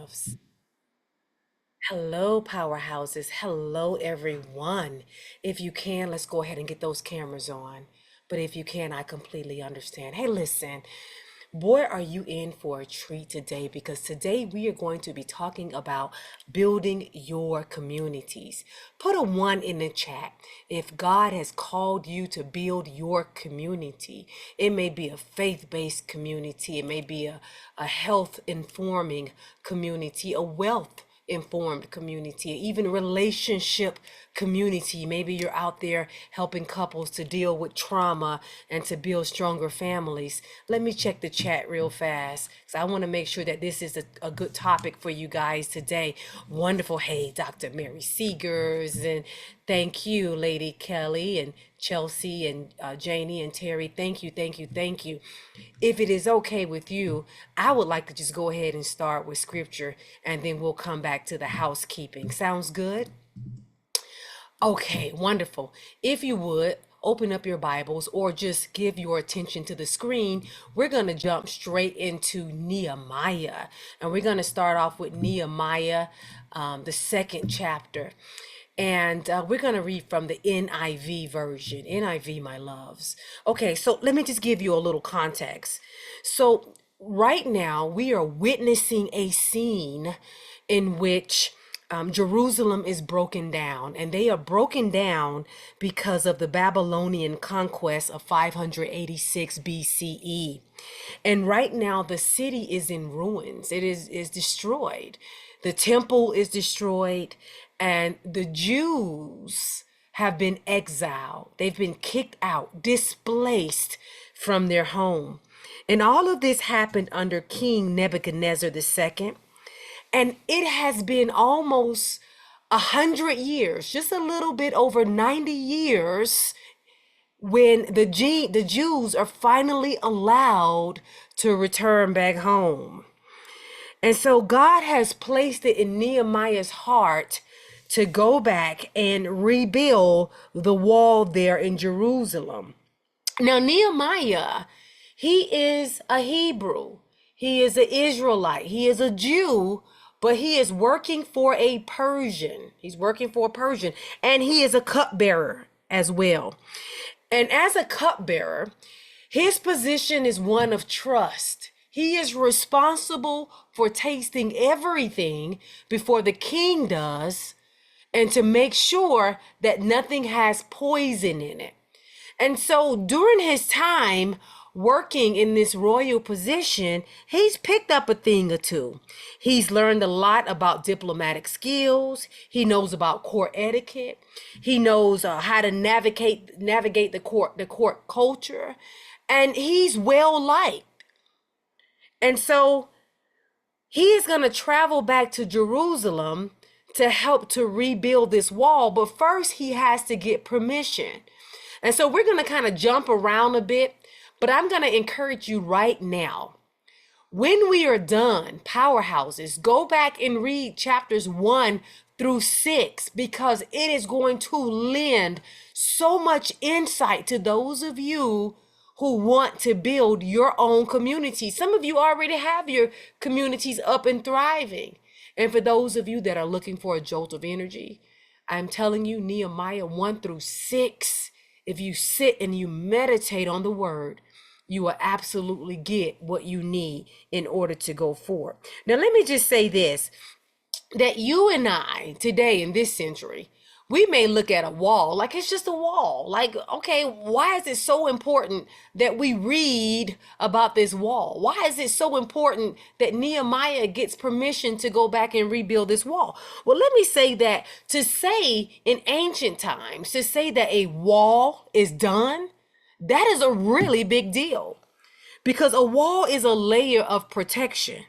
loves. Hello, powerhouses. Hello, everyone. If you can, let's go ahead and get those cameras on. But if you can, I completely understand. Hey, listen, boy, are you in for a treat today because today we are going to be talking about building your communities. Put a one in the chat if God has called you to build your community. It may be a faith-based community, it may be a health informing community, a wealth informed community, even relationship community. Maybe you're out there helping couples to deal with trauma and to build stronger families. Let me check the chat real fast because I want to make sure that this is a good topic for you guys today. Wonderful. Hey, Dr. Mary Seegers, and thank you, Lady Kelly and Chelsea and Janie and Terry. Thank you, thank you, thank you. If it is okay with you, I would like to just go ahead and start with scripture and then we'll come back to the housekeeping. Sounds good? Okay, wonderful. If you would, open up your Bibles or just give your attention to the screen. We're going to jump straight into Nehemiah. And we're going to start off with Nehemiah, the second chapter. And we're going to read from the NIV version. NIV, my loves. Okay, so let me just give you a little context. So right now, we are witnessing a scene in which Jerusalem is broken down, and they are broken down because of the Babylonian conquest of 586 BCE. And right now, the city is in ruins. It is destroyed. The temple is destroyed, and the Jews have been exiled. They've been kicked out, displaced from their home. And all of this happened under King Nebuchadnezzar II. And it has been almost 100 years, just a little bit over 90 years, when the Jews are finally allowed to return back home. And so God has placed it in Nehemiah's heart to go back and rebuild the wall there in Jerusalem. Now, Nehemiah, he is a Hebrew. He is an Israelite. He is a Jew, but he is working for a Persian. He's working for a Persian, and he is a cupbearer as well. And as a cupbearer, his position is one of trust. He is responsible for tasting everything before the king does, and to make sure that nothing has poison in it. And so during his time working in this royal position, he's picked up a thing or two. He's learned a lot about diplomatic skills. He knows about court etiquette. He knows how to navigate the court culture, and he's well liked. And so he is going to travel back to Jerusalem to help to rebuild this wall, but first he has to get permission. And so we're going to kind of jump around a bit, but I'm going to encourage you right now. When we are done, powerhouses, go back and read chapters 1 through 6, because it is going to lend so much insight to those of you who want to build your own community. Some of you already have your communities up and thriving. And for those of you that are looking for a jolt of energy, I'm telling you, Nehemiah 1 through 6, if you sit and you meditate on the word, you will absolutely get what you need in order to go forward. Now, let me just say this, that you and I today in this century, we may look at a wall like it's just a wall. Like, okay, why is it so important that we read about this wall? Why is it so important that Nehemiah gets permission to go back and rebuild this wall? Well, let me say that to say in ancient times, to say that a wall is done, that is a really big deal, because a wall is a layer of protection.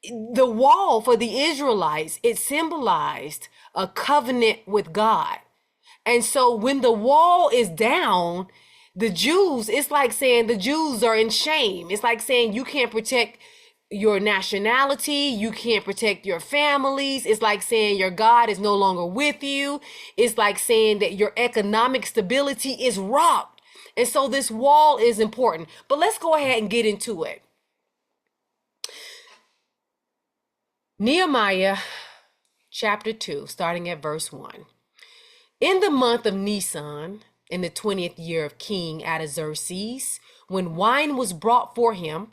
The wall for the Israelites, it symbolized a covenant with God. And so when the wall is down, the Jews, it's like saying the Jews are in shame. It's like saying you can't protect your nationality, you can't protect your families. It's like saying your God is no longer with you. It's like saying that your economic stability is rocked. And so this wall is important. But let's go ahead and get into it. Nehemiah chapter 2, starting at verse 1. In the month of Nisan, in the 20th year of King Artaxerxes, when wine was brought for him,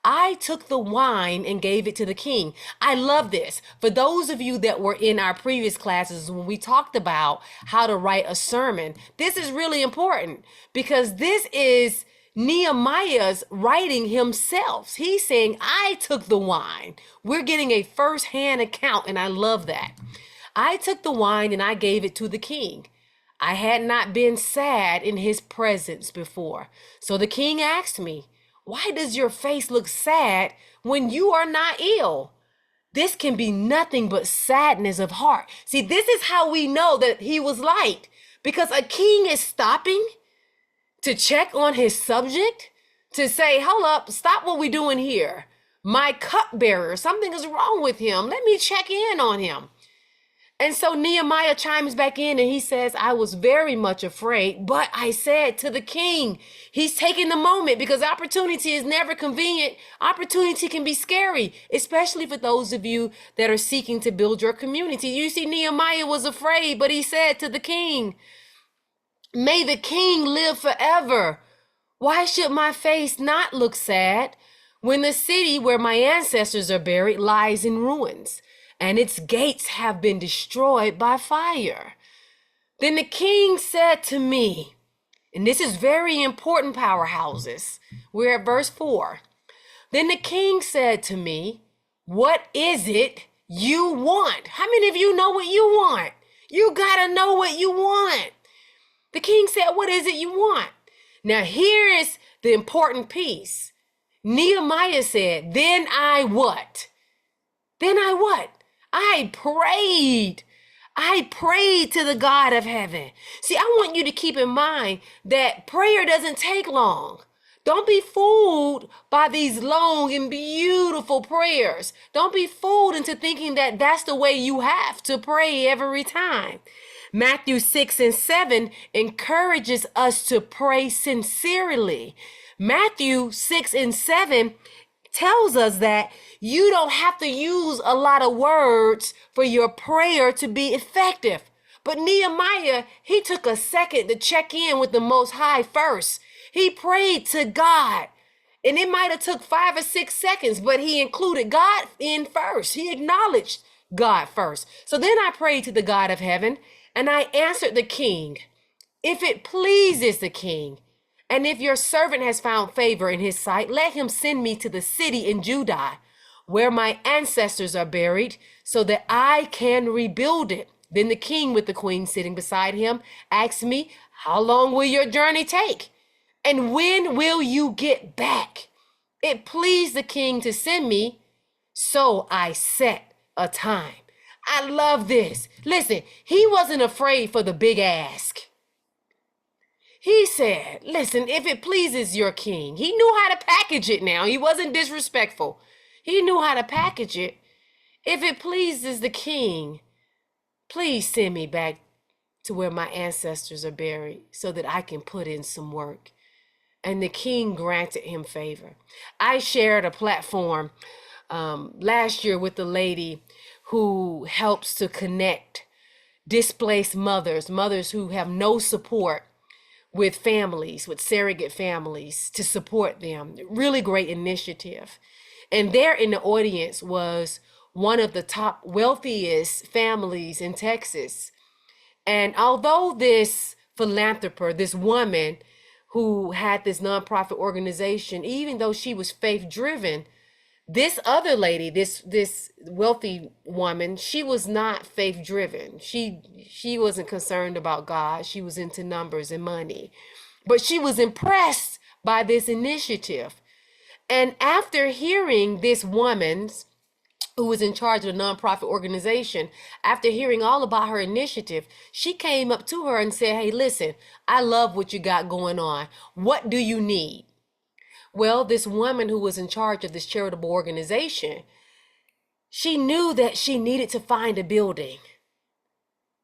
I took the wine and gave it to the king. I love this. For those of you that were in our previous classes, when we talked about how to write a sermon, this is really important because this is Nehemiah's writing himself. He's saying, I took the wine. We're getting a first-hand account, and I love that. I took the wine and I gave it to the king. I had not been sad in his presence before. So the king asked me, why does your face look sad when you are not ill? This can be nothing but sadness of heart. See, this is how we know that he was light, because a king is stopping to check on his subject, to say, hold up, stop what we're doing here. My cupbearer, something is wrong with him. Let me check in on him. And so Nehemiah chimes back in and he says, I was very much afraid, but I said to the king, he's taking the moment because opportunity is never convenient. Opportunity can be scary, especially for those of you that are seeking to build your community. You see, Nehemiah was afraid, but he said to the king, may the king live forever. Why should my face not look sad when the city where my ancestors are buried lies in ruins, and its gates have been destroyed by fire? Then the king said to me, and this is very important, powerhouses. We're at verse 4. Then the king said to me, what is it you want? How many of you know what you want? You gotta know what you want. The king said, what is it you want? Now here is the important piece. Nehemiah said, then I what? Then I what? I prayed. I prayed to the God of heaven. See, I want you to keep in mind that prayer doesn't take long. Don't be fooled by these long and beautiful prayers. Don't be fooled into thinking that that's the way you have to pray every time. Matthew 6 and 7 encourages us to pray sincerely. Matthew 6 and 7 tells us that you don't have to use a lot of words for your prayer to be effective. But Nehemiah, he took a second to check in with the Most High first. He prayed to God. And it might have took 5 or 6 seconds, but he included God in first. He acknowledged God first. So then I prayed to the God of heaven, and I answered the king, if it pleases the king, and if your servant has found favor in his sight, let him send me to the city in Judah, where my ancestors are buried, so that I can rebuild it. Then the king, with the queen sitting beside him, asked me, how long will your journey take? And when will you get back? It pleased the king to send me, so I set a time. I love this. Listen, he wasn't afraid for the big ask. He said, listen, if it pleases your king, he knew how to package it now. He wasn't disrespectful. He knew how to package it. If it pleases the king, please send me back to where my ancestors are buried so that I can put in some work. And the king granted him favor. I shared a platform last year with a lady who helps to connect displaced mothers who have no support, with families, with surrogate families, to support them. Really great initiative. And there in the audience was one of the top wealthiest families in Texas. And although this philanthropist, this woman who had this nonprofit organization, even though she was faith driven, this other lady, this wealthy woman, she was not faith driven. She wasn't concerned about God. She was into numbers and money. But she was impressed by this initiative. And after hearing this woman's, who was in charge of a nonprofit organization, after hearing all about her initiative, she came up to her and said, hey, listen, I love what you got going on. What do you need? Well, this woman who was in charge of this charitable organization, she knew that she needed to find a building.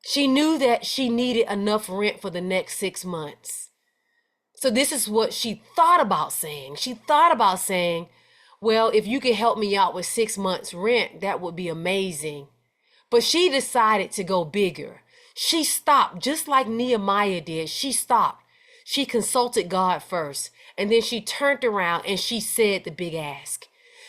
She knew that she needed enough rent for the next 6 months. So this is what she thought about saying. She thought about saying, well, if you could help me out with 6 months rent, that would be amazing. But she decided to go bigger. She stopped, just like Nehemiah did. She stopped. She consulted God first, and then she turned around and she said the big ask.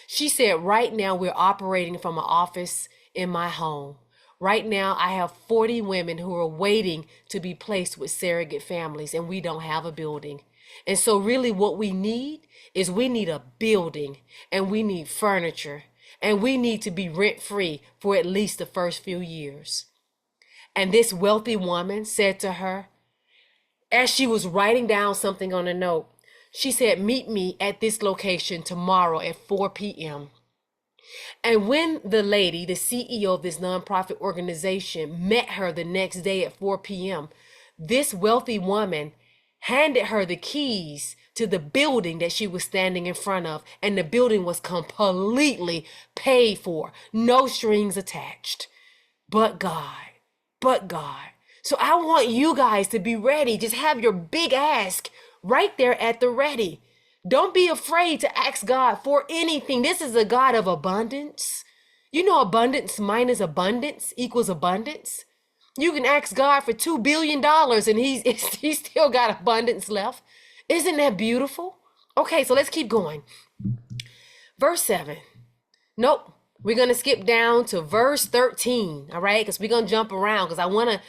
She said, right now we're operating from an office in my home. Right now I have 40 women who are waiting to be placed with surrogate families, and we don't have a building. And so really what we need is we need a building, and we need furniture, and we need to be rent free for at least the first few years. And this wealthy woman said to her, as she was writing down something on a note, she said, meet me at this location tomorrow at 4 p.m. And when the lady, the CEO of this nonprofit organization, met her the next day at 4 p.m., this wealthy woman handed her the keys to the building that she was standing in front of. And the building was completely paid for, no strings attached. But God, but God. So I want you guys to be ready. Just have your big ask right there at the ready. Don't be afraid to ask God for anything. This is a God of abundance. You know, abundance minus abundance equals abundance. You can ask God for $2 billion and he's still got abundance left. Isn't that beautiful? Okay, so let's keep going. Verse 7. Nope. We're going to skip down to verse 13, all right? Because we're going to jump around because I want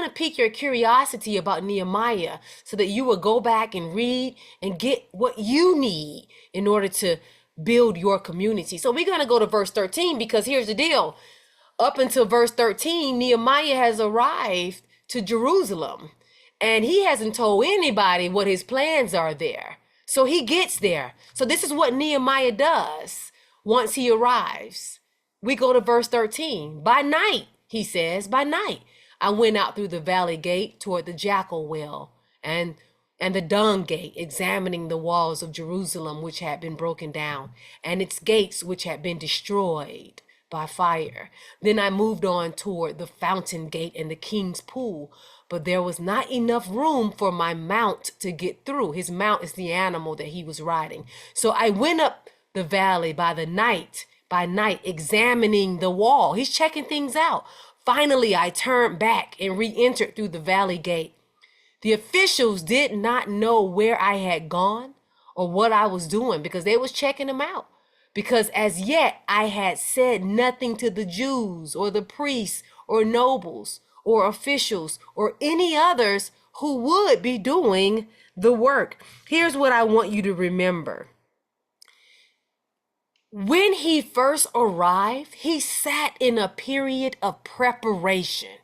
to pique your curiosity about Nehemiah so that you will go back and read and get what you need in order to build your community. So we're going to go to verse 13 because here's the deal. Up until verse 13, Nehemiah has arrived to Jerusalem and he hasn't told anybody what his plans are there. So he gets there. So this is what Nehemiah does once he arrives. We go to verse 13. By night, he says, by night, I went out through the valley gate toward the jackal well and the dung gate, examining the walls of Jerusalem, which had been broken down, and its gates, which had been destroyed by fire. Then I moved on toward the fountain gate and the king's pool, but there was not enough room for my mount to get through. His mount is the animal that he was riding. So I went up the valley by night, examining the wall. He's checking things out. Finally, I turned back and re-entered through the valley gate. The officials did not know where I had gone or what I was doing because they was checking him out. Because as yet I had said nothing to the Jews or the priests or nobles or officials or any others who would be doing the work. Here's what I want you to remember. When he first arrived, he sat in a period of preparation.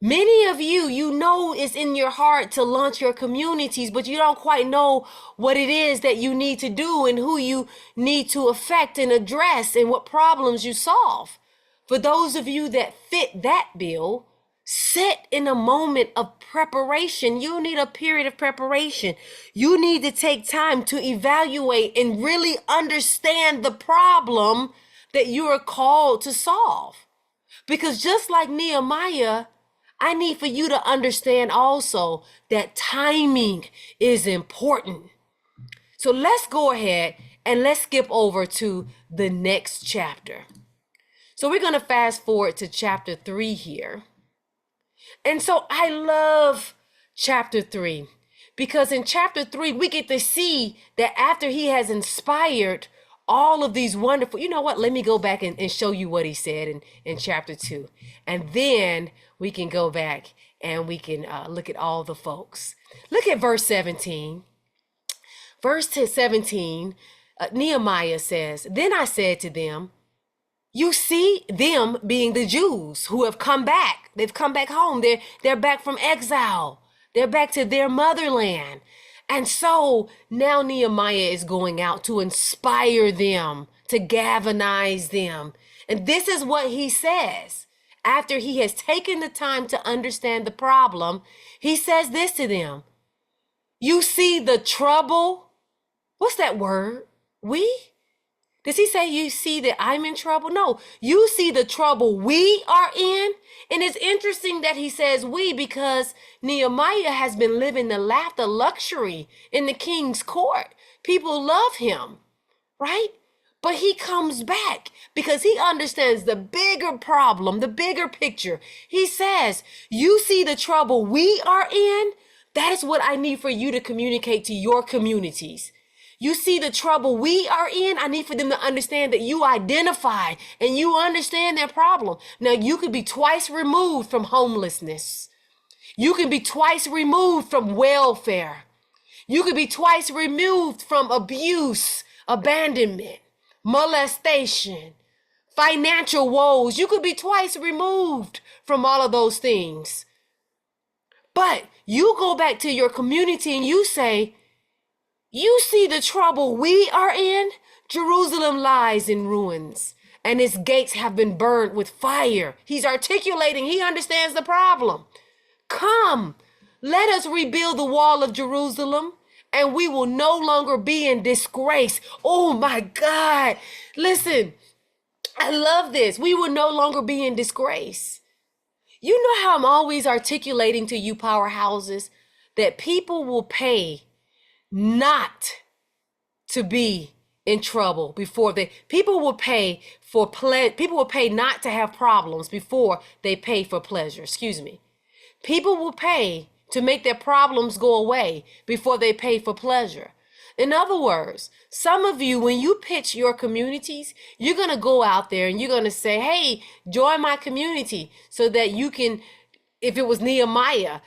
Many of you know it's in your heart to launch your communities, but you don't quite know what it is that you need to do and who you need to affect and address and what problems you solve. For those of you that fit that bill, sit in a moment of preparation. You need a period of preparation. You need to take time to evaluate and really understand the problem that you are called to solve. Because just like Nehemiah, I need for you to understand also that timing is important. So let's go ahead and let's skip over to the next chapter. So we're going to fast forward to chapter 3 here. And so I love chapter 3 because in chapter 3, we get to see that after he has inspired all of these wonderful, you know what, let me go back and show you what he said in chapter 2. And then we can go back and we can look at all the folks. Look at verse 17. Verse 17, Nehemiah says, then I said to them, you see, them being the Jews who have come back. They've come back home. They're back from exile. They're back to their motherland. And so now Nehemiah is going out to inspire them, to galvanize them. And this is what he says. After he has taken the time to understand the problem, he says this to them. You see the trouble? What's that word? We? Does he say you see that I'm in trouble? No, you see the trouble we are in. And it's interesting that he says we because Nehemiah has been living the life of luxury in the king's court. People love him, right? But he comes back because he understands the bigger problem, the bigger picture. He says, you see the trouble we are in? That is what I need for you to communicate to your communities. You see the trouble we are in? I need for them to understand that you identify and you understand their problem. Now, you could be twice removed from homelessness. You can be twice removed from welfare. You could be twice removed from abuse, abandonment, molestation, financial woes. You could be twice removed from all of those things. But you go back to your community and you say, you see the trouble we are in? Jerusalem lies in ruins and its gates have been burned with fire. He's articulating, he understands the problem. Come, let us rebuild the wall of Jerusalem and we will no longer be in disgrace. Oh my God. Listen, I love this. We will no longer be in disgrace. You know how I'm always articulating to you, powerhouses, that people will pay not to be in trouble before people will pay not to have problems before they pay for pleasure. Excuse me. People will pay to make their problems go away before they pay for pleasure. In other words, some of you, when you pitch your communities, you're going to go out there and you're going to say, hey, join my community so that you can, if it was Nehemiah,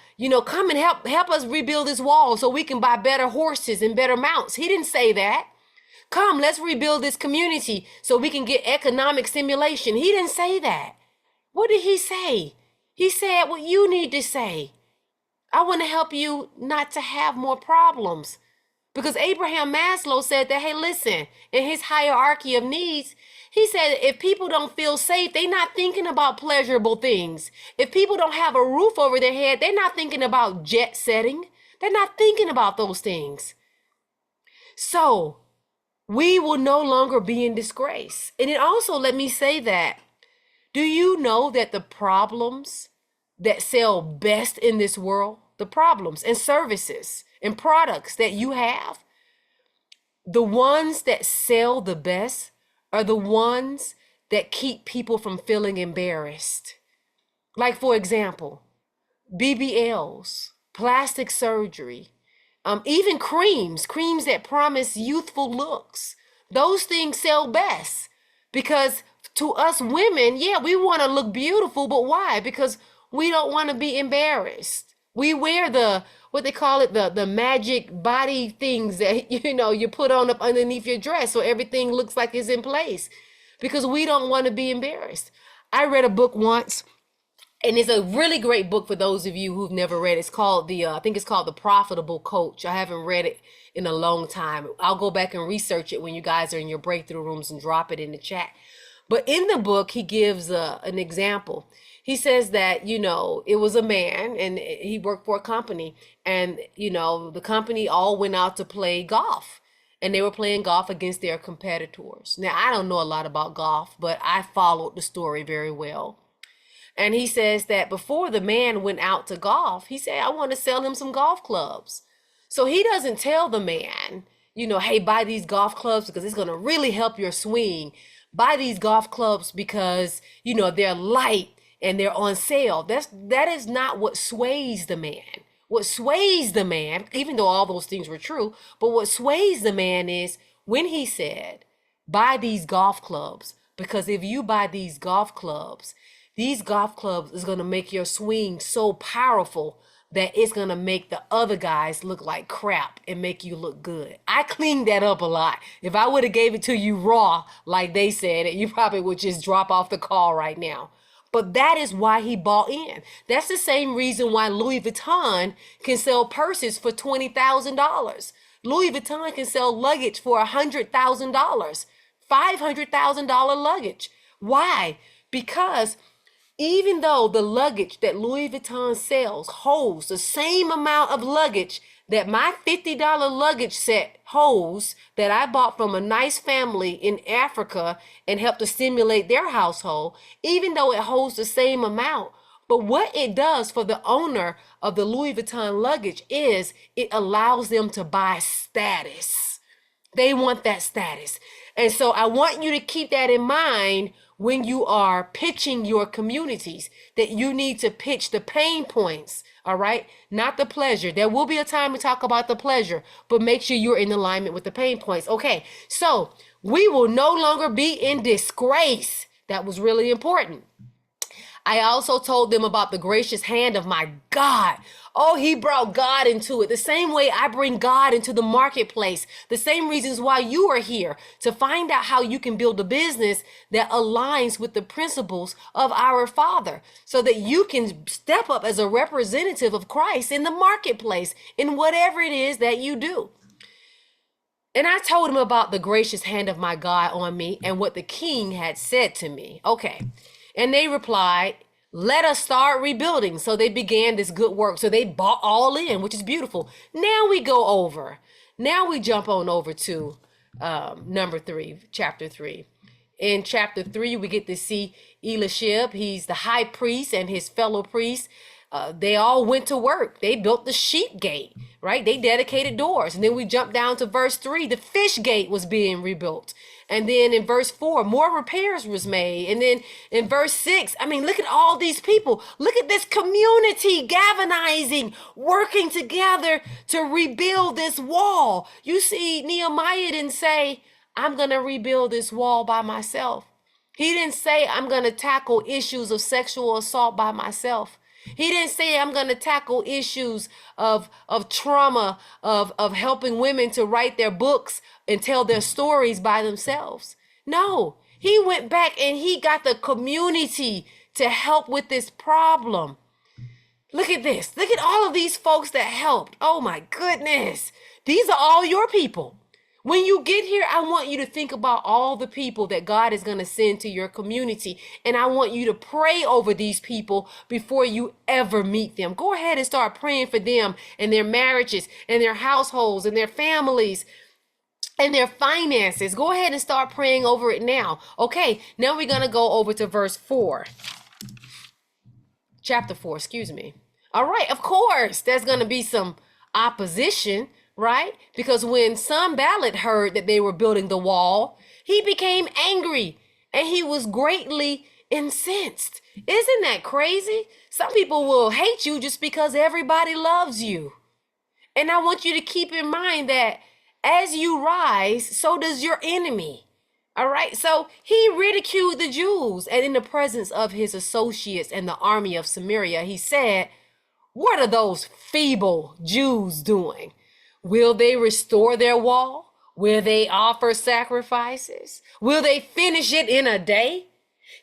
come and help us rebuild this wall so we can buy better horses and better mounts. He didn't say that. Come, let's rebuild this community so we can get economic stimulation. He didn't say that. What did he say? He said what you need to say. I want to help you not to have more problems. Because Abraham Maslow said that, hey, listen, in his hierarchy of needs, he said if people don't feel safe, they're not thinking about pleasurable things. If people don't have a roof over their head, they're not thinking about jet setting. They're not thinking about those things. So we will no longer be in disgrace. And it also, let me say that, do you know that the problems that sell best in this world, the problems and services and products that you have, the ones that sell the best are the ones that keep people from feeling embarrassed. Like, for example, BBLs, plastic surgery, even creams that promise youthful looks. Those things sell best because to us women, yeah, we want to look beautiful, but why? Because we don't want to be embarrassed. We wear what they call it, the magic body things that, you put on up underneath your dress so everything looks like it's in place because we don't want to be embarrassed. I read a book once, and it's a really great book for those of you who've never read it. It's called I think it's called The Profitable Coach. I haven't read it in a long time. I'll go back and research it when you guys are in your breakthrough rooms and drop it in the chat. But in the book, he gives an example. He says that, it was a man and he worked for a company and, the company all went out to play golf and they were playing golf against their competitors. Now, I don't know a lot about golf, but I followed the story very well. And he says that before the man went out to golf, he said, I want to sell him some golf clubs. So he doesn't tell the man, hey, buy these golf clubs because it's going to really help your swing. Buy these golf clubs because, they're light and they're on sale. That is not what sways the man. What sways the man, even though all those things were true, but what sways the man is when he said, buy these golf clubs, because if you buy these golf clubs is going to make your swing so powerful that it's going to make the other guys look like crap and make you look good. I cleaned that up a lot. If I would have gave it to you raw, like they said, you probably would just drop off the call right now. But that is why he bought in. That's the same reason why Louis Vuitton can sell purses for $20,000. Louis Vuitton can sell luggage for $100,000, $500,000 luggage. Why? Because even though the luggage that Louis Vuitton sells holds the same amount of luggage that my $50 luggage set holds that I bought from a nice family in Africa and helped to stimulate their household, even though it holds the same amount. But what it does for the owner of the Louis Vuitton luggage is it allows them to buy status. They want that status. And so I want you to keep that in mind when you are pitching your communities, that you need to pitch the pain points, all right? Not the pleasure. There will be a time to talk about the pleasure, but make sure you're in alignment with the pain points. Okay, so we will no longer be in disgrace. That was really important. I also told them about the gracious hand of my God. Oh, he brought God into it. The same way I bring God into the marketplace. The same reasons why you are here, to find out how you can build a business that aligns with the principles of our Father, so that you can step up as a representative of Christ in the marketplace, in whatever it is that you do. And I told him about the gracious hand of my God on me and what the king had said to me. Okay. And they replied, let us start rebuilding. So they began this good work. So they bought all in, which is beautiful. Now we go over. Now we jump on over to number 3, chapter 3. In chapter 3, we get to see Eliashib. He's the high priest and his fellow priests. They all went to work. They built the sheep gate, right? They dedicated doors. And then we jump down to verse 3. The fish gate was being rebuilt. And then in verse 4, more repairs was made. And then in verse 6, I mean, look at all these people. Look at this community galvanizing, working together to rebuild this wall. You see, Nehemiah didn't say, I'm going to rebuild this wall by myself. He didn't say, I'm going to tackle issues of sexual assault by myself. He didn't say, I'm going to tackle issues of trauma, of helping women to write their books and tell their stories by themselves. No, he went back and he got the community to help with this problem. Look at this. Look at all of these folks that helped. Oh my goodness. These are all your people. When you get here, I want you to think about all the people that God is going to send to your community. And I want you to pray over these people before you ever meet them. Go ahead and start praying for them and their marriages and their households and their families and their finances. Go ahead and start praying over it now. Okay, now we're going to go over to verse 4. Chapter 4, excuse me. All right, of course, there's going to be some opposition, right? Because when Sanballat heard that they were building the wall, he became angry and he was greatly incensed. Isn't that crazy? Some people will hate you just because everybody loves you. And I want you to keep in mind that as you rise, so does your enemy. All right. So he ridiculed the Jews, and in the presence of his associates and the army of Samaria, he said, what are those feeble Jews doing? Will they restore their wall? Will they offer sacrifices? Will they finish it in a day?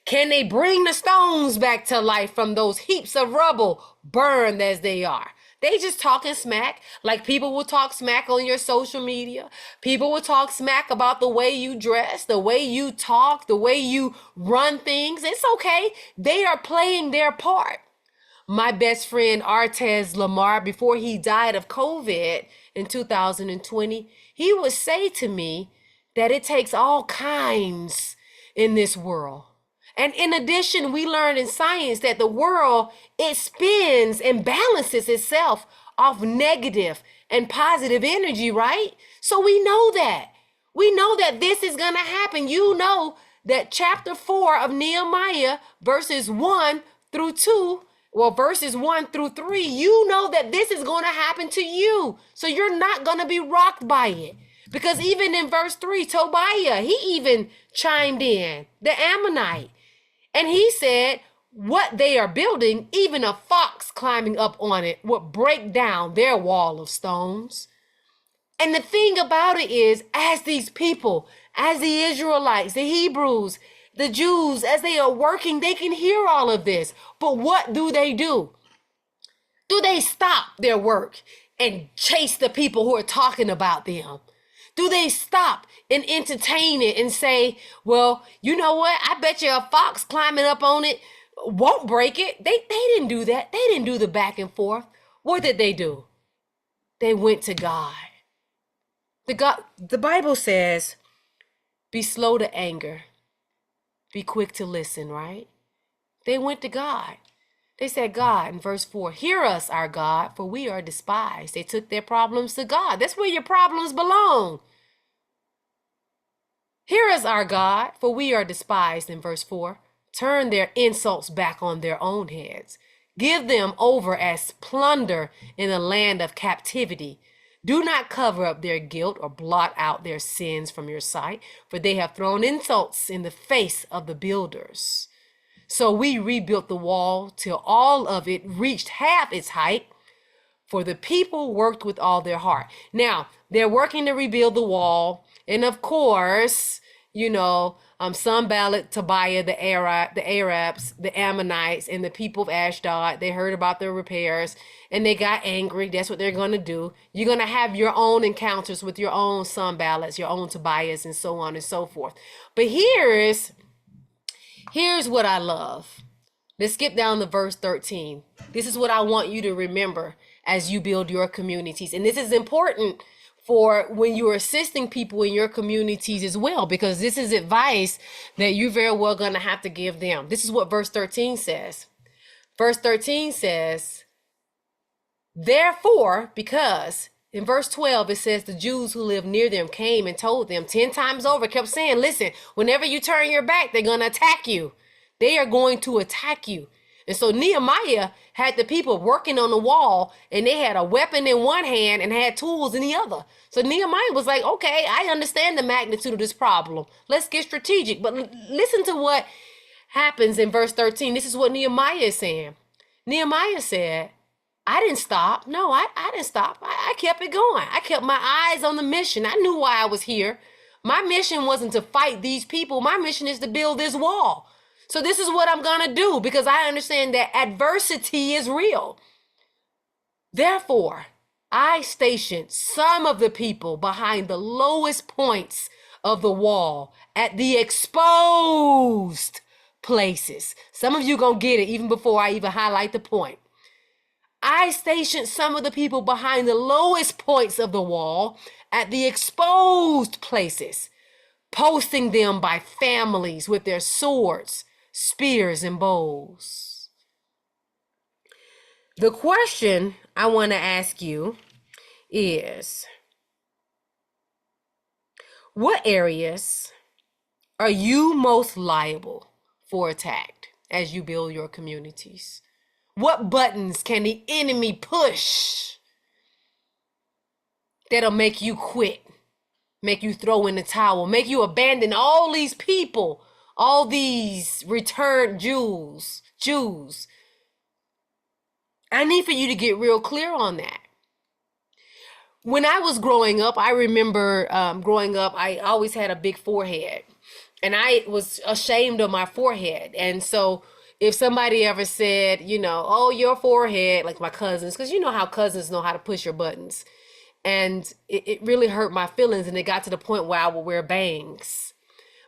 Can they bring the stones back to life from those heaps of rubble, burned as they are? They just talking smack, like people will talk smack on your social media. People will talk smack about the way you dress, the way you talk, the way you run things. It's okay. They are playing their part. My best friend Artez Lamar, before he died of COVID in 2020, he would say to me that it takes all kinds in this world. And in addition, we learned in science that the world, it spins and balances itself off negative and positive energy, right? So we know that. We know that this is going to happen. You know that chapter 4 of Nehemiah, verses 1 through 2, well, verses 1 through 3, you know that this is going to happen to you. So you're not going to be rocked by it. Because even in verse 3, Tobiah, he even chimed in, the Ammonite. And he said, what they are building, even a fox climbing up on it would break down their wall of stones. And the thing about it is, as these people, as the Israelites, the Hebrews, the Jews, as they are working, they can hear all of this. But what do? Do they stop their work and chase the people who are talking about them? Do they stop and entertain it and say, well, you know what? I bet you a fox climbing up on it won't break it. They didn't do that. They didn't do the back and forth. What did they do? They went to God. The Bible says, be slow to anger. Be quick to listen, right? They went to God. They said, God, in verse 4, hear us, our God, for we are despised. They took their problems to God. That's where your problems belong. Hear us, our God, for we are despised, in verse 4. Turn their insults back on their own heads. Give them over as plunder in the land of captivity. Do not cover up their guilt or blot out their sins from your sight, for they have thrown insults in the face of the builders. So we rebuilt the wall till all of it reached half its height, for the people worked with all their heart. Now, they're working to rebuild the wall. And of course, Sanballat, Tobiah, the Arabs, the Ammonites, and the people of Ashdod, they heard about the repairs and they got angry. That's what they're going to do. You're going to have your own encounters with your own Sanballats, your own Tobias, and so on and so forth. But here's what I love. Let's skip down to verse 13. This is what I want you to remember as you build your communities. And this is important for when you're assisting people in your communities as well, because this is advice that you're very well going to have to give them. This is what verse 13 says. Verse 13 says, therefore, because in verse 12, it says the Jews who lived near them came and told them 10 times over, kept saying, listen, whenever you turn your back, they're going to attack you. They are going to attack you. And so Nehemiah had the people working on the wall, and they had a weapon in one hand and had tools in the other. So Nehemiah was like, okay, I understand the magnitude of this problem. Let's get strategic. But listen to what happens in verse 13. This is what Nehemiah is saying. Nehemiah said, I didn't stop. No, I didn't stop. I kept it going. I kept my eyes on the mission. I knew why I was here. My mission wasn't to fight these people. My mission is to build this wall. So this is what I'm going to do, because I understand that adversity is real. Therefore, I stationed some of the people behind the lowest points of the wall at the exposed places. Some of you going to get it even before I even highlight the point. I stationed some of the people behind the lowest points of the wall at the exposed places, posting them by families with their swords, spears, and bows. The question I want to ask you is, what areas are you most liable for attack as you build your communities? What buttons can the enemy push that'll make you quit, make you throw in the towel, make you abandon all these people, all these returned Jews? I need for you to get real clear on that. When I was growing up, I remember I always had a big forehead, and I was ashamed of my forehead. And so if somebody ever said, oh, your forehead, like my cousins, because you know how cousins know how to push your buttons. And it really hurt my feelings, and it got to the point where I would wear bangs.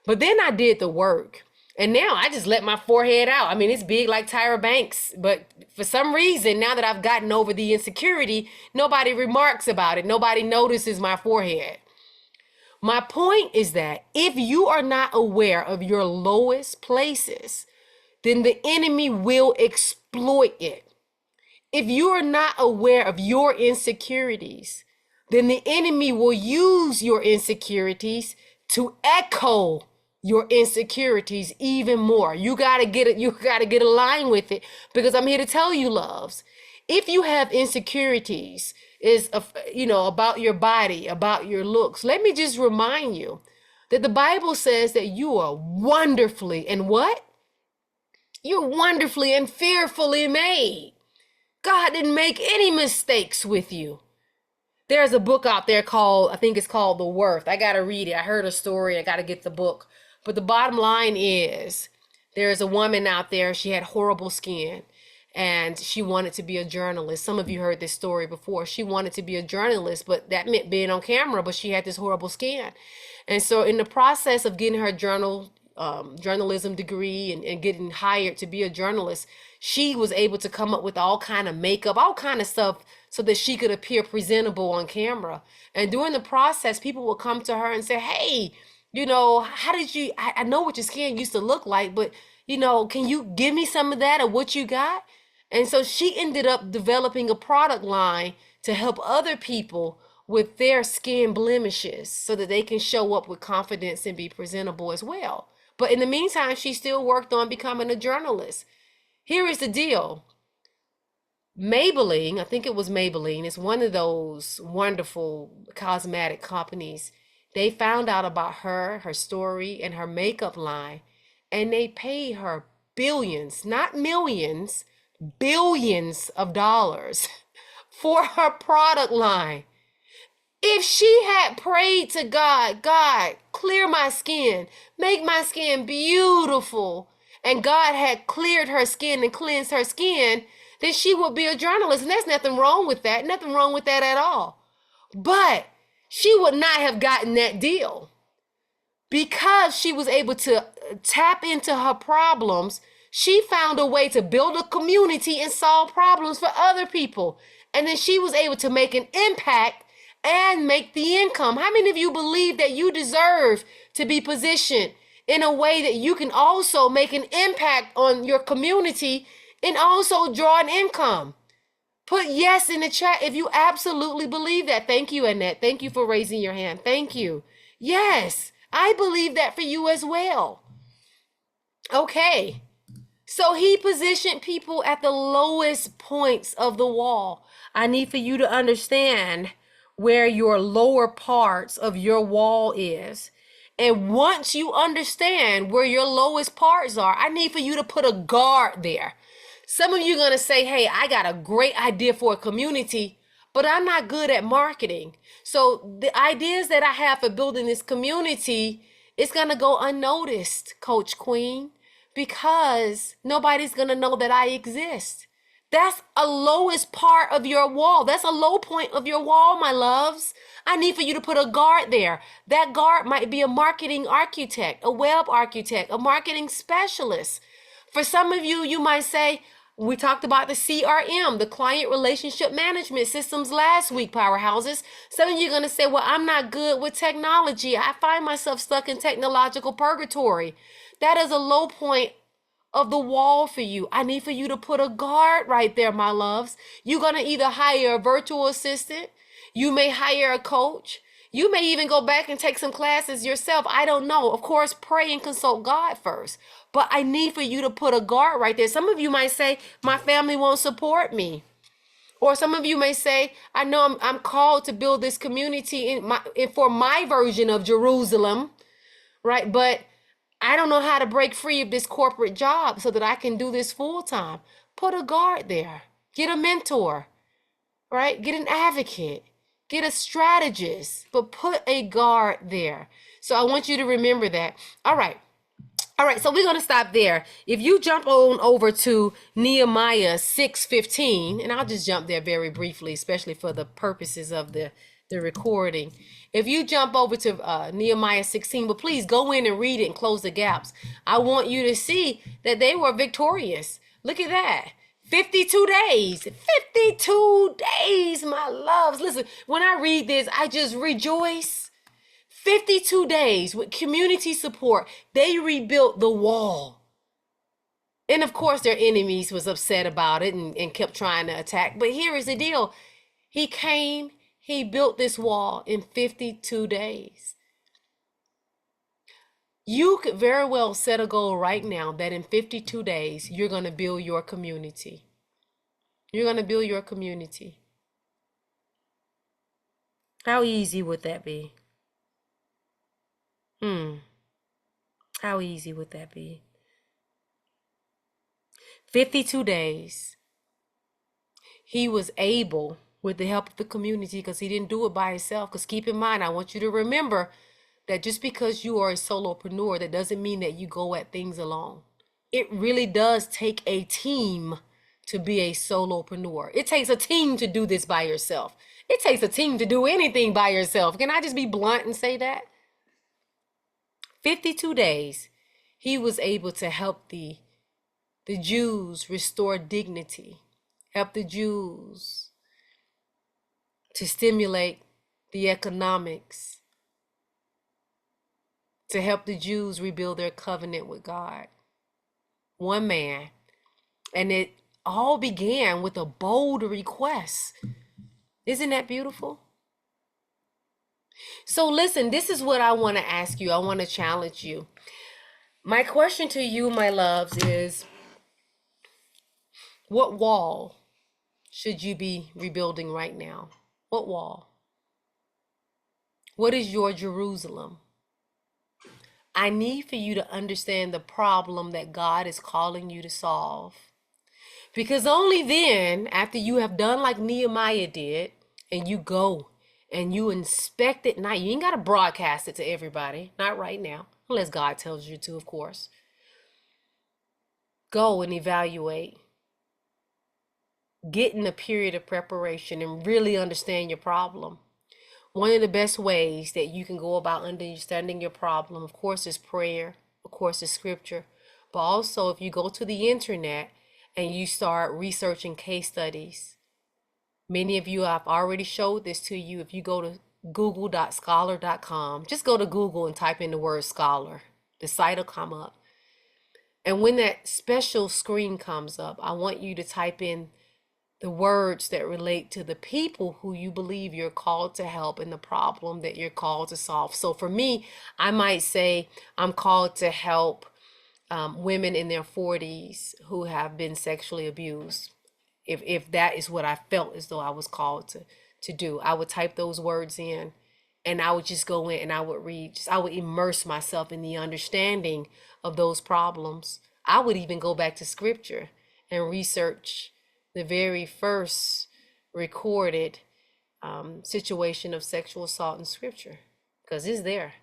But then I did the work, and now I just let my forehead out. I mean, it's big like Tyra Banks, but for some reason, now that I've gotten over the insecurity, nobody remarks about it. Nobody notices my forehead. My point is that if you are not aware of your lowest places, then the enemy will exploit it. If you are not aware of your insecurities, then the enemy will use your insecurities to echo your insecurities even more. You gotta get it. You gotta get aligned with it, because I'm here to tell you, loves, if you have insecurities about your body, about your looks, let me just remind you that the Bible says that you are wonderfully and what? You're wonderfully and fearfully made. God didn't make any mistakes with you. There's a book out there I think it's called The Worth. I got to read it. I heard a story. I got to get the book. But the bottom line is, there's a woman out there. She had horrible skin, and she wanted to be a journalist. Some of you heard this story before. She wanted to be a journalist, but that meant being on camera, but she had this horrible skin. And so in the process of getting her journalism degree and getting hired to be a journalist, she was able to come up with all kind of makeup, all kind of stuff, so that she could appear presentable on camera. And during the process, people would come to her and say, hey, how did you, I know what your skin used to look like, but can you give me some of that or what you got? And so she ended up developing a product line to help other people with their skin blemishes so that they can show up with confidence and be presentable as well. But in the meantime, she still worked on becoming a journalist. Here is the deal. Maybelline, I think it was Maybelline, it's one of those wonderful cosmetic companies. They found out about her story, and her makeup line, and they paid her billions, not millions, billions of dollars for her product line. If she had prayed to God, God, clear my skin, make my skin beautiful, and God had cleared her skin and cleansed her skin, then she would be a journalist. And there's nothing wrong with that. Nothing wrong with that at all. But she would not have gotten that deal because she was able to tap into her problems. She found a way to build a community and solve problems for other people. And then she was able to make an impact and make the income. How many of you believe that you deserve to be positioned in a way that you can also make an impact on your community and also draw an income? Put yes in the chat if you absolutely believe that. Thank you, Annette. Thank you for raising your hand. Thank you. Yes, I believe that for you as well. Okay. So he positioned people at the lowest points of the wall. I need for you to understand where your lower parts of your wall is. And once you understand where your lowest parts are, I need for you to put a guard there. Some of you are going to say, hey, I got a great idea for a community, but I'm not good at marketing. So the ideas that I have for building this community, it's going to go unnoticed, Coach Queen, because nobody's going to know that I exist. That's a lowest part of your wall. That's a low point of your wall, my loves. I need for you to put a guard there. That guard might be a marketing architect, a web architect, a marketing specialist. For some of you, you might say, we talked about the CRM, the client relationship management systems last week, powerhouses. Some of you are going to say, well, I'm not good with technology. I find myself stuck in technological purgatory. That is a low point of the wall for you. I need for you to put a guard right there, my loves. You're going to either hire a virtual assistant. You may hire a coach. You may even go back and take some classes yourself. I don't know. Of course, pray and consult God first. But I need for you to put a guard right there. Some of you might say, my family won't support me. Or some of you may say, I know I'm called to build this community for my version of Jerusalem, right? But I don't know how to break free of this corporate job so that I can do this full time. Put a guard there. Get a mentor, right? Get an advocate. Get a strategist, but put a guard there. So I want you to remember that. All right. All right, so we're going to stop there. If you jump on over to Nehemiah 6:15, and I'll just jump there very briefly, especially for the purposes of the recording. If you jump over to Nehemiah 16, but please go in and read it and close the gaps. I want you to see that they were victorious. Look at that. 52 days. 52 days, my loves. Listen, when I read this, I just rejoice. 52 days with community support, they rebuilt the wall. And of course, their enemies was upset about it and kept trying to attack. But here is the deal. He came, he built this wall in 52 days. You could very well set a goal right now that in 52 days, you're going to build your community. You're going to build your community. How easy would that be? How easy would that be? 52 days. He was able, with the help of the community, because he didn't do it by himself. Because keep in mind, I want you to remember that just because you are a solopreneur, that doesn't mean that you go at things alone. It really does take a team to be a solopreneur. It takes a team to do this by yourself. It takes a team to do anything by yourself. Can I just be blunt and say that? 52 days, he was able to help the Jews restore dignity, help the Jews to stimulate the economics, to help the Jews rebuild their covenant with God. One man. And it all began with a bold request. Isn't that beautiful? So listen, this is what I want to ask you. I want to challenge you. My question to you, my loves, is what wall should you be rebuilding right now? What wall? What is your Jerusalem? I need for you to understand the problem that God is calling you to solve. Because only then, after you have done like Nehemiah did, and you go and you inspect it, not you ain't got to broadcast it to everybody, not right now, unless God tells you to, of course. Go and evaluate. Get in a period of preparation and really understand your problem. One of the best ways that you can go about understanding your problem, of course, is prayer, of course, is scripture. But also, if you go to the internet and you start researching case studies, many of you, I've already showed this to you. If you go to google.scholar.com, just go to Google and type in the word scholar. The site will come up. And when that special screen comes up, I want you to type in the words that relate to the people who you believe you're called to help and the problem that you're called to solve. So for me, I might say I'm called to help women in their 40s who have been sexually abused. If that is what I felt as though I was called to do, I would type those words in and I would just go in and I would read, just I would immerse myself in the understanding of those problems. I would even go back to scripture and research the very first recorded situation of sexual assault in scripture because it's there.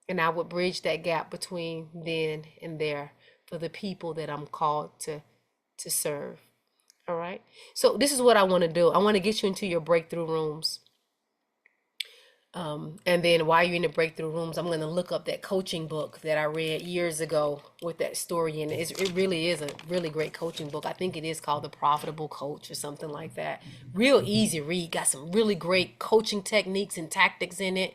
And I would bridge that gap between then and there for the people that I'm called to serve. All right. So this is what I want to do. I want to get you into your breakthrough rooms. And then while you're in the breakthrough rooms, I'm going to look up that coaching book that I read years ago with that story in it. It really is a really great coaching book. I think it is called The Profitable Coach or something like that. Real easy read. Got some really great coaching techniques and tactics in it.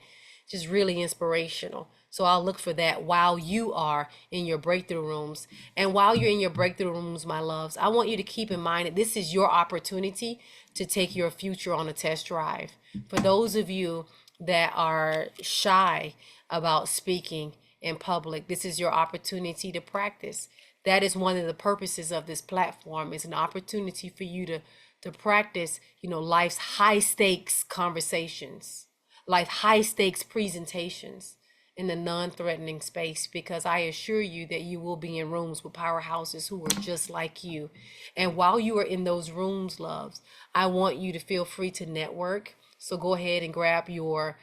Just really inspirational. So I'll look for that while you are in your breakthrough rooms. And while you're in your breakthrough rooms, my loves, I want you to keep in mind that this is your opportunity to take your future on a test drive. For those of you that are shy about speaking in public, this is your opportunity to practice. That is one of the purposes of this platform. It's an opportunity for you to practice, life's high stakes conversations, life high stakes presentations in the non-threatening space, because I assure you that you will be in rooms with powerhouses who are just like you. And while you are in those rooms, loves, I want you to feel free to network. So go ahead and grab your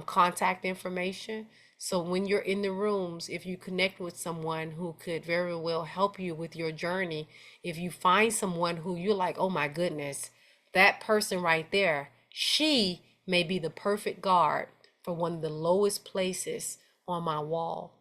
contact information. So when you're in the rooms, if you connect with someone who could very well help you with your journey, if you find someone who you're like, oh my goodness, that person right there, she may be the perfect guard for one of the lowest places on my wall.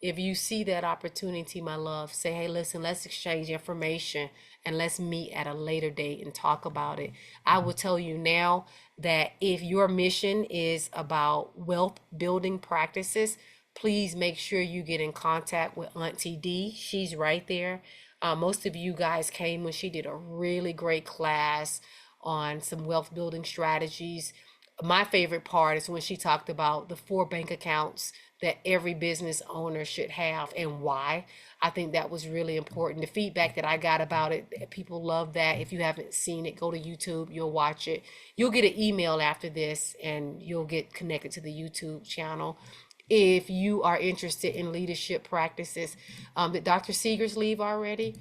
If you see that opportunity, my love, say, hey, listen, let's exchange information and let's meet at a later date and talk about it. I will tell you now that if your mission is about wealth building practices, please make sure you get in contact with Auntie D. She's right there. Most of you guys came when she did a really great class on some wealth building strategies. My favorite part is when she talked about the 4 bank accounts that every business owner should have and why. I think that was really important. The feedback that I got about it, people love that. If you haven't seen it, go to YouTube, you'll watch it. You'll get an email after this and you'll get connected to the YouTube channel. If you are interested in leadership practices, did Dr. Seegers leave already?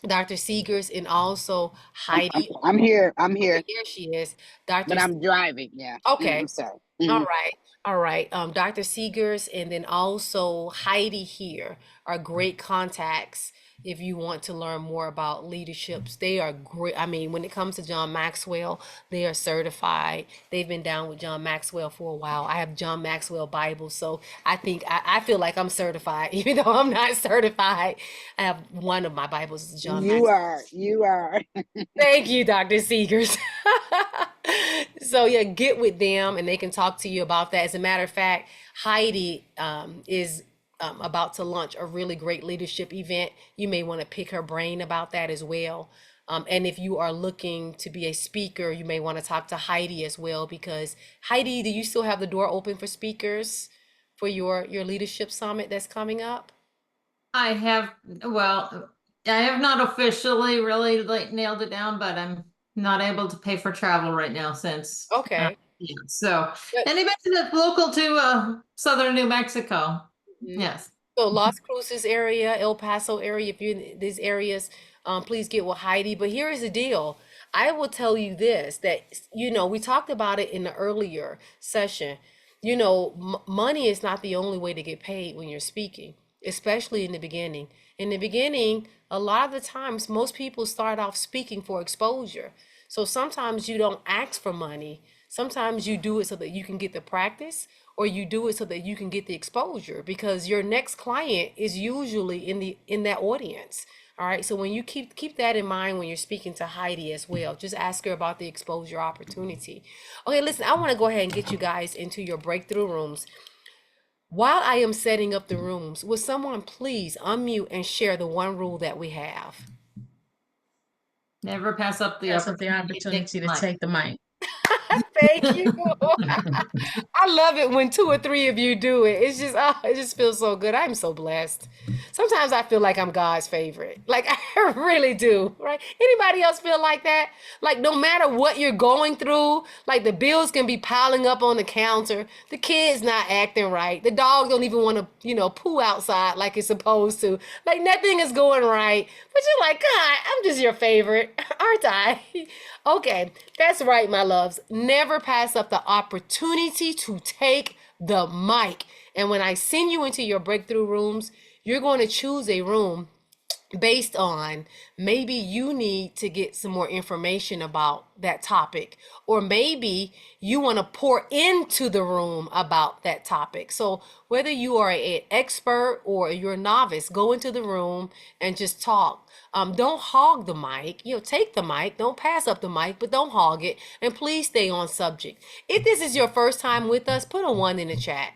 Dr. Seegers and also Heidi. I'm here. I'm Okay, here, here she is. Dr. but I'm driving. Yeah. I'm Okay. sorry. All Hmm. right. All right. Dr. Seegers and then also Heidi here are great contacts if you want to learn more about leaderships. They are great. I mean, when it comes to John Maxwell, they are certified. They've been down with John Maxwell for a while. I have John Maxwell Bible, so I think I feel like I'm certified, even though I'm not certified. I have one of my Bibles is John You Maxwell. are. You are. Thank you, Dr. Seegers. So yeah, get with them and they can talk to you about that. As a matter of fact, Heidi is about to launch a really great leadership event. You may want to pick her brain about that as well. And if you are looking to be a speaker, you may want to talk to Heidi as well, because Heidi, do you still have the door open for speakers for your leadership summit that's coming up? I have, well, I have not officially really like nailed it down, but I'm not able to pay for travel right now since, Okay. yeah. So But anybody that's local to southern New Mexico, mhm. yes. So Las Cruces area, El Paso area, if you're in these areas, please get with Heidi. But here is the deal. I will tell you this, that, we talked about it in the earlier session. Money is not the only way to get paid when you're speaking, especially in the beginning. In the beginning, a lot of the times, most people start off speaking for exposure. So sometimes you don't ask for money. Sometimes you do it so that you can get the practice, or you do it so that you can get the exposure, because your next client is usually in that audience. All right. So when you keep that in mind when you're speaking to Heidi as well, just ask her about the exposure opportunity. Okay, listen, I want to go ahead and get you guys into your breakthrough rooms. While I am setting up the rooms, will someone please unmute and share the one rule that we have? Never pass up the opportunity to take the mic. the mic. Thank you. I love it when two or three of you do it. It's just, oh, it just feels so good. I'm so blessed. Sometimes I feel like I'm God's favorite. Like I really do, right? Anybody else feel like that? Like no matter what you're going through, like the bills can be piling up on the counter, the kid's not acting right, the dog don't even want to, poo outside like it's supposed to. Like nothing is going right. But you're like, God, I'm just your favorite, aren't I? Okay, that's right, my loves. Never pass up the opportunity to take the mic. And when I send you into your breakthrough rooms, you're going to choose a room based on maybe you need to get some more information about that topic, or maybe you want to pour into the room about that topic. So whether you are an expert or you're a novice, go into the room and just talk. Don't hog the mic. Take the mic. Don't pass up the mic, but don't hog it. And please stay on subject. If this is your first time with us, put a 1 in the chat.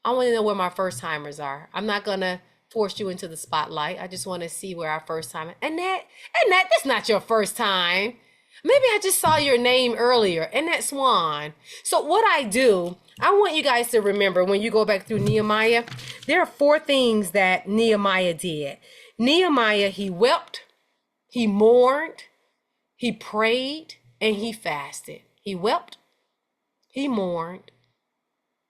I want to know where my first timers are. I'm not gonna force you into the spotlight. I just want to see where our first time. Annette, that's not your first time. Maybe I just saw your name earlier, Annette Swan. So what I do, I want you guys to remember when you go back through Nehemiah, there are 4 things that Nehemiah did. Nehemiah, he wept, he mourned, he prayed, and he fasted. He wept, he mourned,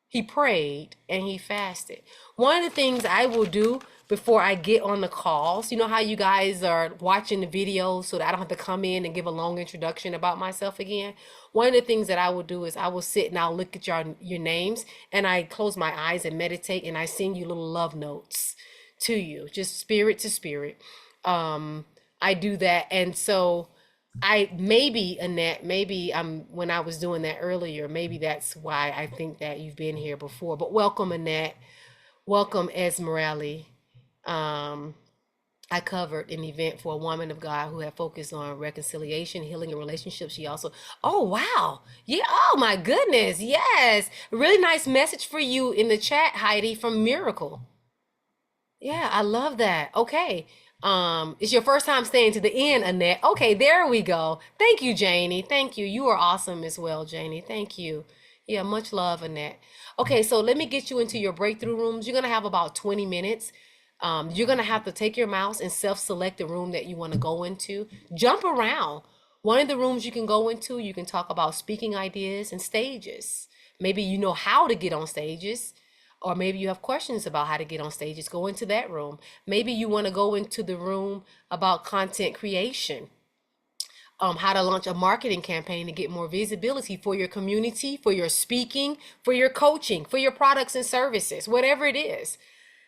he prayed, and he fasted. One of the things I will do before I get on the calls, you know how you guys are watching the videos so that I don't have to come in and give a long introduction about myself again? One of the things that I will do is I will sit and I'll look at your names, and I close my eyes and meditate, and I send you little love notes to you, just spirit to spirit. I do that. And so Annette, maybe when I was doing that earlier, maybe that's why I think that you've been here before. But welcome, Annette. Welcome, Esmeralda. I covered an event for a woman of God who had focused on reconciliation, healing, and relationships. She also, oh wow, yeah, oh my goodness, yes, really nice message for you in the chat, Heidi from Miracle. Yeah, I love that. Okay. It's your first time staying to the end, Annette. Okay, there we go. Thank you, Janie. Thank you. You are awesome as well, Janie. Thank you. Yeah, much love, Annette. Okay, so let me get you into your breakthrough rooms. You're gonna have about 20 minutes. You're gonna have to take your mouse and self-select the room that you want to go into. Jump around. One of the rooms you can go into, you can talk about speaking ideas and stages. Maybe you know how to get on stages, or maybe you have questions about how to get on stages. Go into that room. Maybe you want to go into the room about content creation, how to launch a marketing campaign to get more visibility for your community, for your speaking, for your coaching, for your products and services, whatever it is.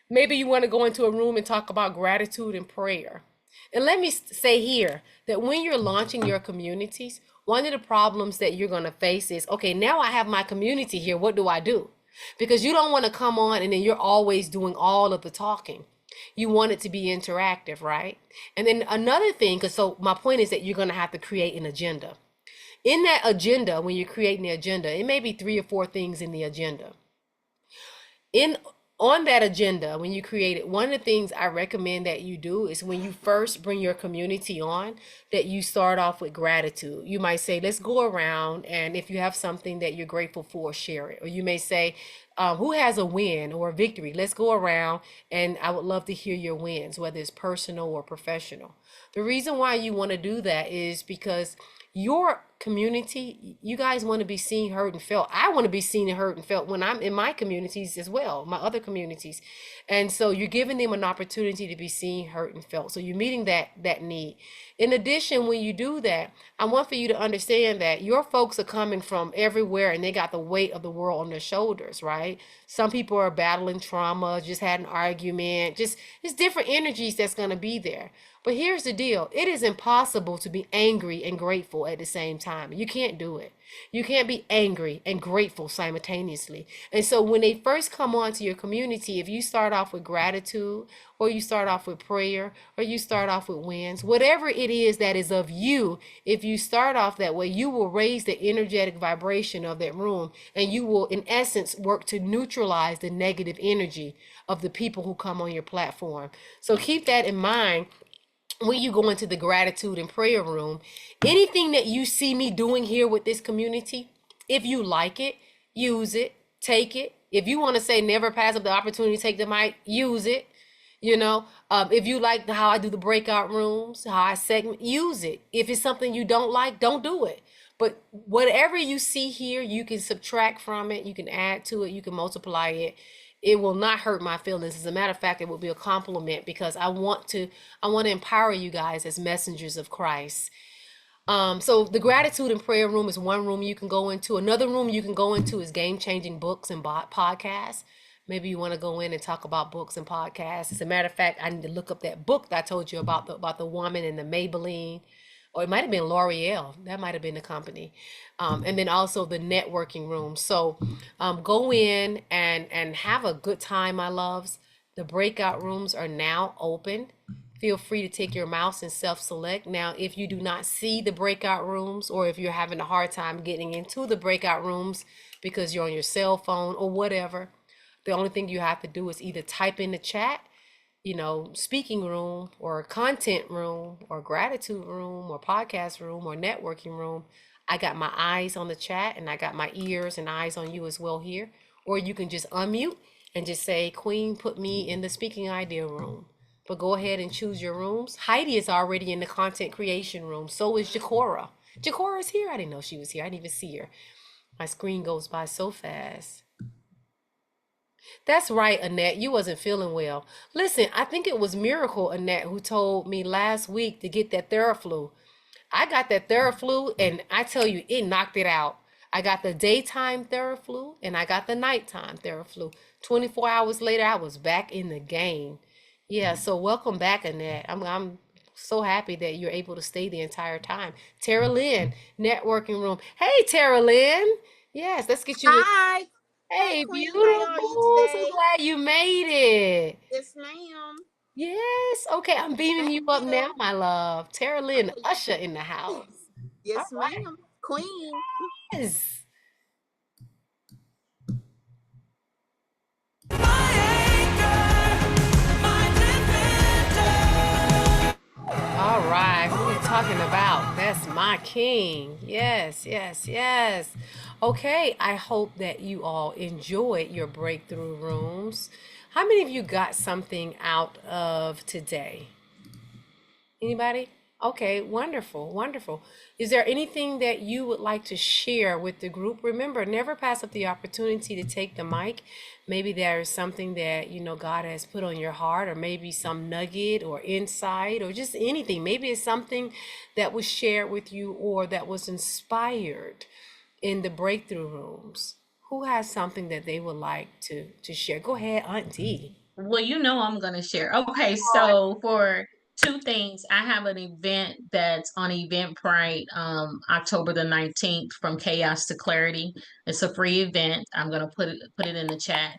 Maybe you want to go into a room and talk about gratitude and prayer. And let me say here that when you're launching your communities, one of the problems that you're going to face is, okay, now I have my community here. What do I do? Because you don't want to come on and then you're always doing all of the talking. You want it to be interactive, right? And then another thing, because so my point is that you're going to have to create an agenda. In that agenda, when you're creating the agenda, it may be 3 or 4 things in the agenda. In on that agenda, when you create it, one of the things I recommend that you do is when you first bring your community on, that you start off with gratitude. You might say, let's go around, and if you have something that you're grateful for, share it. Or you may say, who has a win or a victory? Let's go around, and I would love to hear your wins, whether it's personal or professional. The reason why you want to do that is because your community, you guys want to be seen, heard, and felt. I want to be seen and heard and felt when I'm in my communities as well, my other communities. And so you're giving them an opportunity to be seen, heard, and felt. So you're meeting that need. In addition, when you do that, I want for you to understand that your folks are coming from everywhere and they got the weight of the world on their shoulders, right? Some people are battling trauma, just had an argument, just it's different energies that's going to be there. But here's the deal. It is impossible to be angry and grateful at the same time. You can't do it. You can't be angry and grateful simultaneously. And so when they first come onto your community, if you start off with gratitude, or you start off with prayer, or you start off with wins, whatever it is that is of you, if you start off that way, you will raise the energetic vibration of that room, and you will, in essence, work to neutralize the negative energy of the people who come on your platform. So keep that in mind when you go into the gratitude and prayer room. Anything that you see me doing here with this community, if you like it, use it, take it. If you want to say never pass up the opportunity to take the mic, use it. If you like how I do the breakout rooms, how I segment, use it. If it's something you don't like, don't do it. But whatever you see here, you can subtract from it, you can add to it, you can multiply it. It will not hurt my feelings. As a matter of fact, it will be a compliment because I want to empower you guys as messengers of Christ. So the gratitude and prayer room is one room you can go into. Another room you can go into is game changing books and podcasts. Maybe you want to go in and talk about books and podcasts. As a matter of fact, I need to look up that book that I told you about the woman and the Maybelline, or it might have been L'Oreal. That might have been the company. And then also the networking room. So go in and have a good time, my loves. The breakout rooms are now open. Feel free to take your mouse and self-select. Now, if you do not see the breakout rooms, or if you're having a hard time getting into the breakout rooms because you're on your cell phone or whatever, the only thing you have to do is either type in the chat, speaking room or content room or gratitude room or podcast room or networking room. I got my eyes on the chat and I got my ears and eyes on you as well here. Or you can just unmute and just say, Queen, put me in the speaking idea room. But go ahead and choose your rooms. Heidi is already in the content creation room. So is Jacora. Jacora is here. I didn't know she was here. I didn't even see her. My screen goes by so fast. That's right, Annette. You wasn't feeling well. Listen, I think it was Miracle, Annette, who told me last week to get that Theraflu. I got that Theraflu, and I tell you, it knocked it out. I got the daytime Theraflu, and I got the nighttime Theraflu. 24 hours later, I was back in the game. Yeah, so welcome back, Annette. I'm so happy that you're able to stay the entire time. Tara Lynn, networking room. Hey, Tara Lynn. Yes, let's get you in. Hi. Hey, Hey, Queen. How are you beautiful. So today? glad you made it. Yes, ma'am. Yes. Okay, I'm beaming Thank you up you. now, my love. Tara Lynn, Okay. Usher in the house. All Yes, right. ma'am. Queen. Yes. All right. Who we talking about? That's my king. Yes, yes, yes. Okay, I hope that you all enjoyed your breakthrough rooms. How many of you got something out of today? Anybody? Okay, wonderful, wonderful. Is there anything that you would like to share with the group? Remember, never pass up the opportunity to take the mic. Maybe there is something that, God has put on your heart, or maybe some nugget or insight, or just anything. Maybe it's something that was shared with you or that was inspired in the breakthrough rooms. Who has something that they would like to share? Go ahead, Auntie. Well, I'm going to share. Okay, so for two things, I have an event that's on Eventbrite, October the 19th, from chaos to clarity. It's a free event. I'm going to put it in the chat.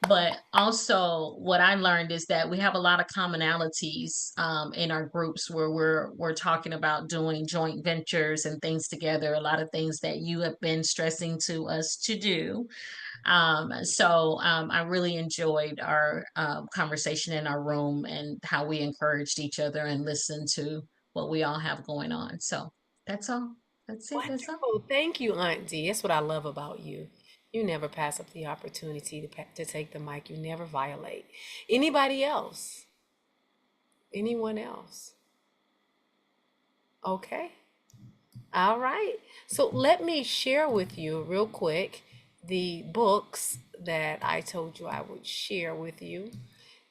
But also what I learned is that we have a lot of commonalities in our groups where we're talking about doing joint ventures and things together, a lot of things that you have been stressing to us to do. I really enjoyed our conversation in our room and how we encouraged each other and listened to what we all have going on. So that's all. That's it. That's all. Wonderful. Thank you, Aunt D. That's what I love about you. You never pass up the opportunity to take the mic. You never violate. Anybody else? Anyone else? Okay. All right. So let me share with you real quick the books that I told you I would share with you.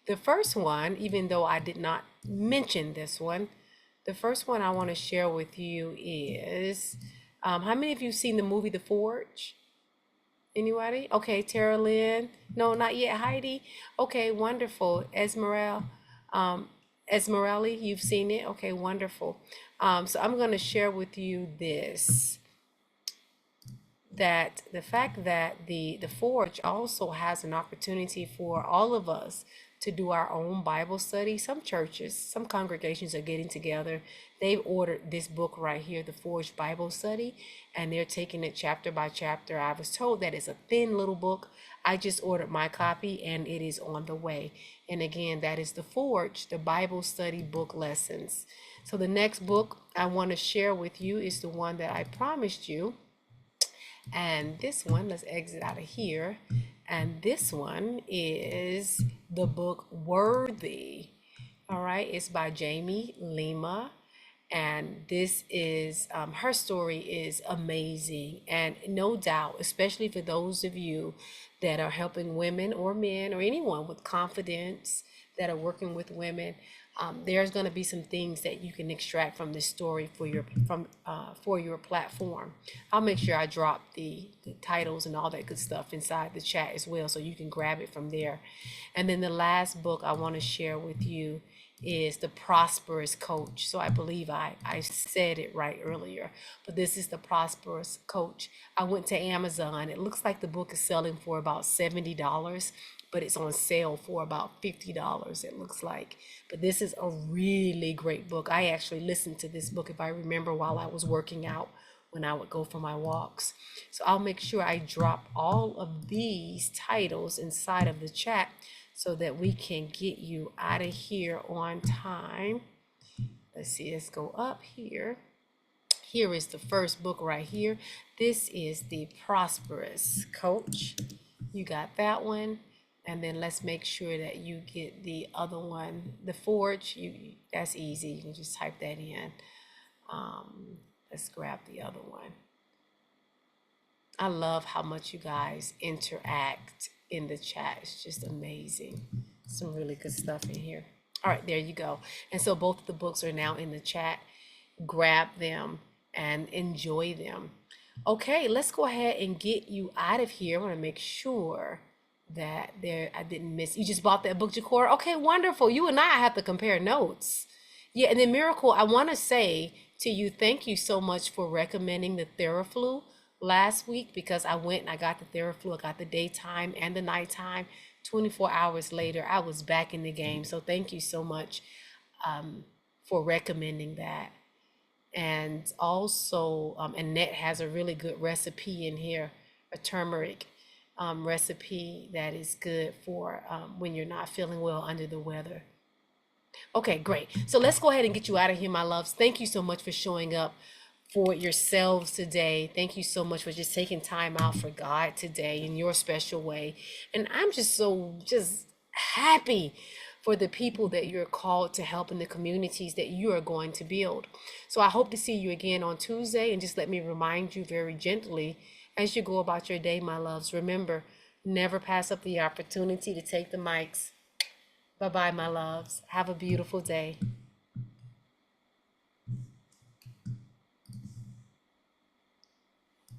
The first one, even though I did not mention this one, the first one I want to share with you is how many of you seen the movie The Forge? Anybody? Okay, Tara Lynn. No, not yet. Heidi. Okay, wonderful. Esmeralda, you've seen it. Okay, wonderful. So I'm going to share with you this, that the fact that the Forge also has an opportunity for all of us to do our own Bible study. Some churches, some congregations are getting together. They've ordered this book right here, The Forge Bible Study, and they're taking it chapter by chapter. I was told that it's a thin little book. I just ordered my copy and it is on the way. And again, that is The Forge, the Bible Study Book Lessons. So the next book I want to share with you is the one that I promised you. And this one, let's exit out of here. And this one is the book Worthy. All right, it's by Jamie Lima. And this is, her story is amazing. And no doubt, especially for those of you that are helping women or men or anyone with confidence that are working with women, there's going to be some things that you can extract from this story for your platform. I'll make sure I drop the titles and all that good stuff inside the chat as well, so you can grab it from there. And then the last book I want to share with you is The Prosperous Coach. So I believe I said it right earlier, but this is The Prosperous Coach. I went to Amazon. It looks like the book is selling for about $70, but it's on sale for about $50, it looks like. But this is a really great book. I actually listened to this book, if I remember, while I was working out when I would go for my walks. So I'll make sure I drop all of these titles inside of the chat so that we can get you out of here on time. Let's see, let's go up here. Here is the first book right here. This is The Prosperous Coach. You got that one. And then let's make sure that you get the other one, The Forge. That's easy. You can just type that in. Let's grab the other one. I love how much you guys interact in the chat. It's just amazing. Some really good stuff in here. All right, there you go. And so both of the books are now in the chat. Grab them and enjoy them. Okay, let's go ahead and get you out of here. I want to make sure that I didn't miss. You just bought that book, Jakora? Okay, wonderful. You and I have to compare notes. Yeah, and then Miracle, I want to say to you, thank you so much for recommending the Theraflu last week, because I went and I got the Theraflu. I got the daytime and the nighttime. 24 hours later, I was back in the game. So thank you so much for recommending that. And also, Annette has a really good recipe in here, a turmeric recipe that is good for when you're not feeling well under the weather. Okay, great. So let's go ahead and get you out of here, my loves. Thank you so much for showing up for yourselves today. Thank you so much for just taking time out for God today in your special way. And I'm just happy for the people that you're called to help in the communities that you are going to build. So I hope to see you again on Tuesday. And just let me remind you very gently, as you go about your day, my loves, remember, never pass up the opportunity to take the mics. Bye-bye, my loves. Have a beautiful day.